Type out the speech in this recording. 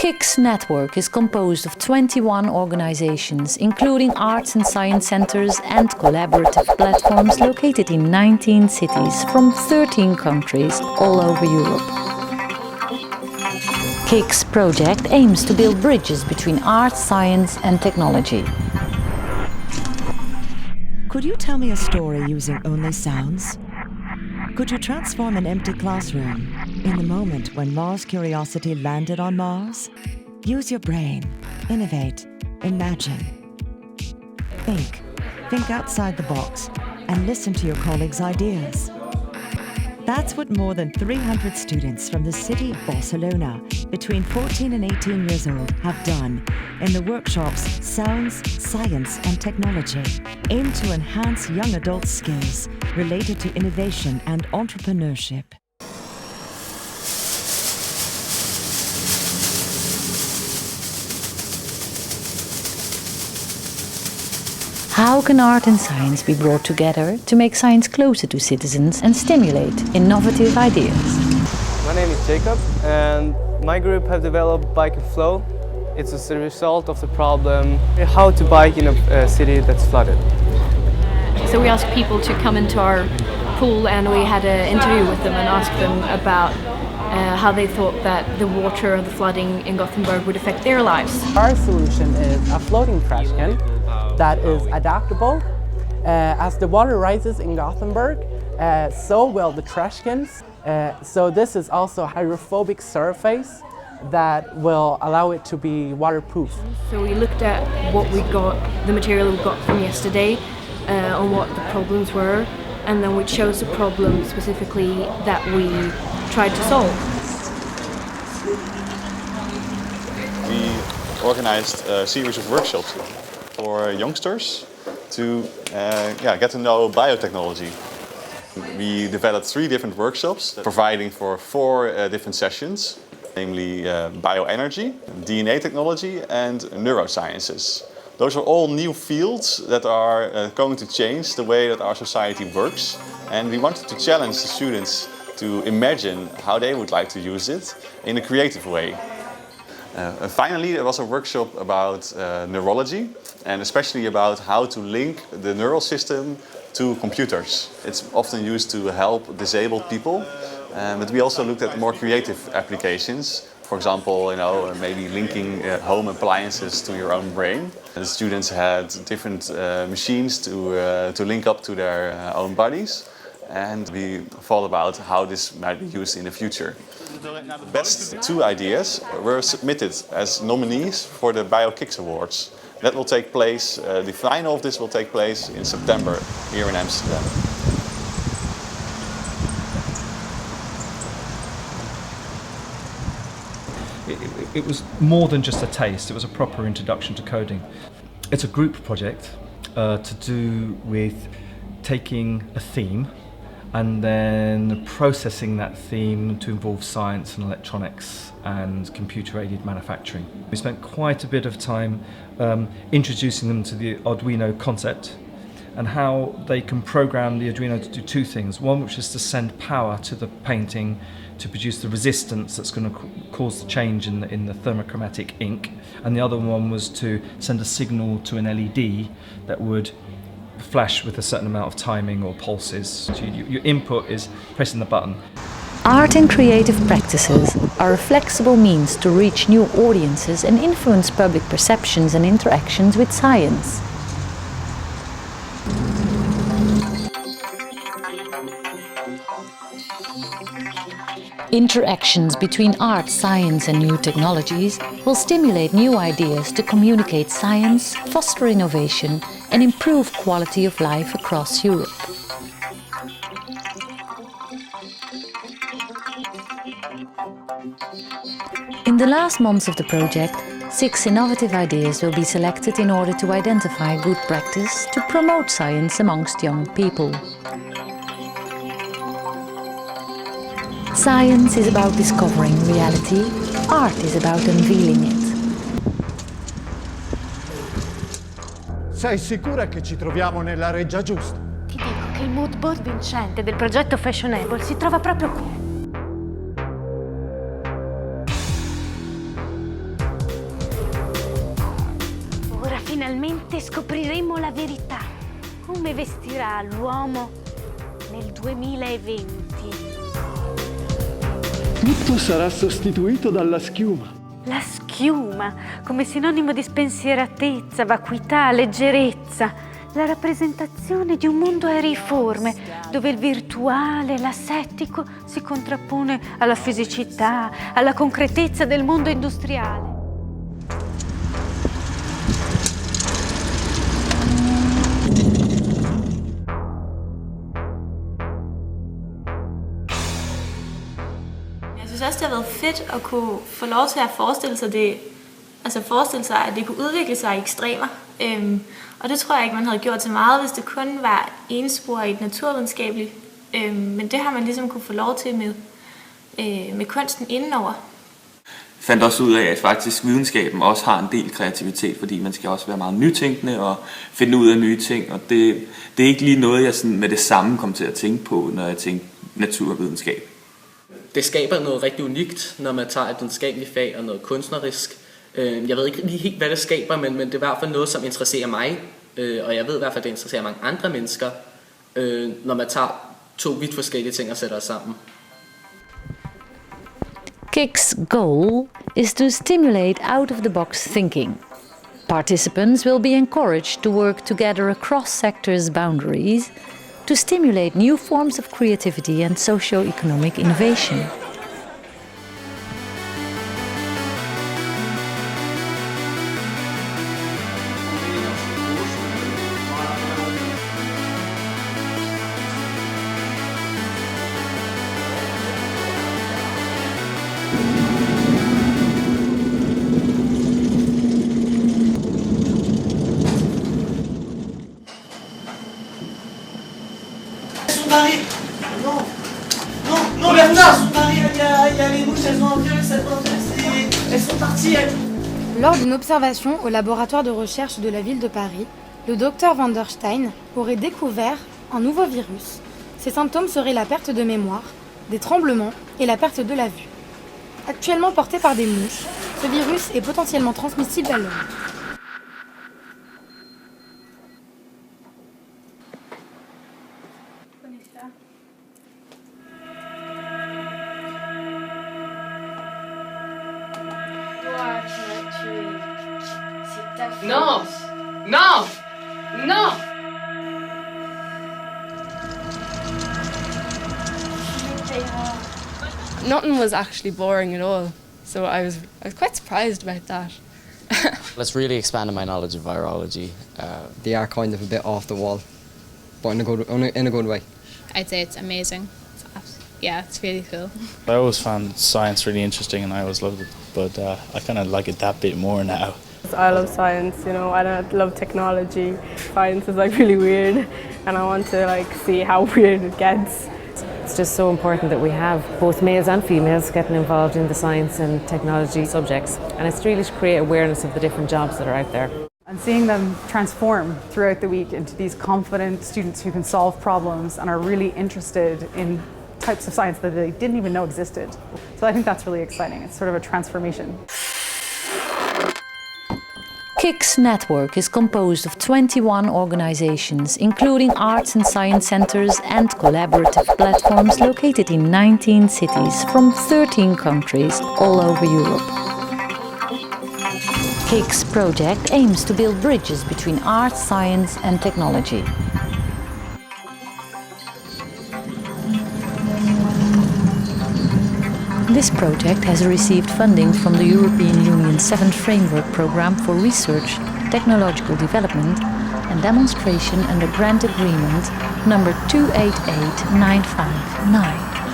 KiiCS network is composed of 21 organizations, including arts and science centers and collaborative platforms located in 19 cities from 13 countries all over Europe. KiiCS project aims to build bridges between art, science and technology. Could you tell me a story using only sounds? Could you transform an empty classroom in the moment when Mars Curiosity landed on Mars? Use your brain, innovate, imagine. Think outside the box and listen to your colleagues' ideas. That's what more than 300 students from the city of Barcelona, between 14 and 18 years old, have done in the workshops Sounds, Science and Technology, aimed to enhance young adult skills related to innovation and entrepreneurship. How can art and science be brought together to make science closer to citizens and stimulate innovative ideas? My name is Jacob and my group have developed Bike and Flow. It's as a result of the problem how to bike in a city that's flooded. So we asked people to come into our pool and we had an interview with them and asked them about how they thought that the water, the flooding in Gothenburg would affect their lives. Our solution is a floating trash can that is adaptable. As the water rises in Gothenburg, so will the trash cans. So this is also a hydrophobic surface that will allow it to be waterproof. So we looked at what we got, the material we got from yesterday, on what the problems were, and then we chose a problem specifically that we tried to solve. We organized a series of workshops for youngsters to get to know biotechnology. We developed 3 different workshops, providing for 4 different sessions, namely bioenergy, DNA technology and neurosciences. Those are all new fields that are going to change the way that our society works, and we wanted to challenge the students to imagine how they would like to use it in a creative way. Finally, there was a workshop about neurology, and especially about how to link the neural system to computers. It's often used to help disabled people, but we also looked at more creative applications. For example, maybe linking home appliances to your own brain. The students had different machines to link up to their own bodies, and we thought about how this might be used in the future. The best 2 ideas were submitted as nominees for the KiiCS Awards. That will take place, the final of this will take place in September here in Amsterdam. It was more than just a taste, it was a proper introduction to coding. It's a group project to do with taking a theme and then processing that theme to involve science and electronics and computer-aided manufacturing. We spent quite a bit of time introducing them to the Arduino concept and how they can program the Arduino to do 2 things. One, which is to send power to the painting to produce the resistance that's going to cause the change in the thermochromatic ink. And the other one was to send a signal to an LED that would flash with a certain amount of timing or pulses. So your input is pressing the button. Art and creative practices are a flexible means to reach new audiences and influence public perceptions and interactions with science. Interactions between art, science and new technologies will stimulate new ideas to communicate science, foster innovation and improve quality of life across Europe. In the last months of the project, 6 innovative ideas will be selected in order to identify good practice to promote science amongst young people. Science is about discovering reality, art is about unveiling it. Sei sicura che ci troviamo nella reggia giusta? Ti dico che il mood board vincente del progetto Fashionable si trova proprio qui. finalmente scopriremo la verità. Come vestirà l'uomo nel 2020? Tutto sarà sostituito dalla schiuma. La schiuma, come sinonimo di spensieratezza, vacuità, leggerezza. La rappresentazione di un mondo aeriforme, dove il virtuale, l'asettico si contrappone alla fisicità, alla concretezza del mondo industriale. Jeg synes også, det har været fedt at kunne få lov til at forestille sig det, altså forestille sig, at det kunne udvikle sig i ekstremer. Og det tror jeg ikke, man havde gjort så meget, hvis det kun var ensporigt naturvidenskabeligt. Men det har man ligesom kunne få lov til med kunsten indenover. Jeg fandt også ud af, at faktisk videnskaben også har en del kreativitet, fordi man skal også være meget nytænkende og finde ud af nye ting. Og det er ikke lige noget, jeg sådan med det samme kom til at tænke på, når jeg tænkte naturvidenskab. Det skaber noget rigtig unikt, når man tager et videnskabeligt fag og noget kunstnerisk. Jeg ved ikke lige helt, hvad det skaber, men det er i hvert fald noget, som interesserer mig. Og jeg ved i hvert fald, at det interesserer mange andre mennesker, når man tager to vidt forskellige ting og sætter sammen. KiiCS' goal is to stimulate out-of-the-box thinking. Participants will be encouraged to work together across sectors' boundaries to stimulate new forms of creativity and socio-economic innovation. Lors d'une observation au laboratoire de recherche de la ville de Paris, le docteur Van der Stein aurait découvert un nouveau virus. Ses symptômes seraient la perte de mémoire, des tremblements et la perte de la vue. Actuellement porté par des mouches, ce virus est potentiellement transmissible à l'homme. Non! Non! Non! Nothing was actually boring at all, so I was quite surprised about that. It's really expanded my knowledge of virology. They are kind of a bit off the wall, but in a good way. I'd say it's amazing. It's really cool. I always found science really interesting and I always loved it, but I kind of like it that bit more now. I love science, you know, and I love technology. Science is like really weird and I want to like see how weird it gets. It's just so important that we have both males and females getting involved in the science and technology subjects, and it's really to create awareness of the different jobs that are out there. And seeing them transform throughout the week into these confident students who can solve problems and are really interested in types of science that they didn't even know existed. So I think that's really exciting. It's sort of a transformation. KiiCS network is composed of 21 organizations, including arts and science centers and collaborative platforms located in 19 cities from 13 countries all over Europe. KiiCS project aims to build bridges between art, science and technology. This project has received funding from the European Union's 7th Framework Programme for Research, Technological Development and Demonstration under Grant Agreement number 288959.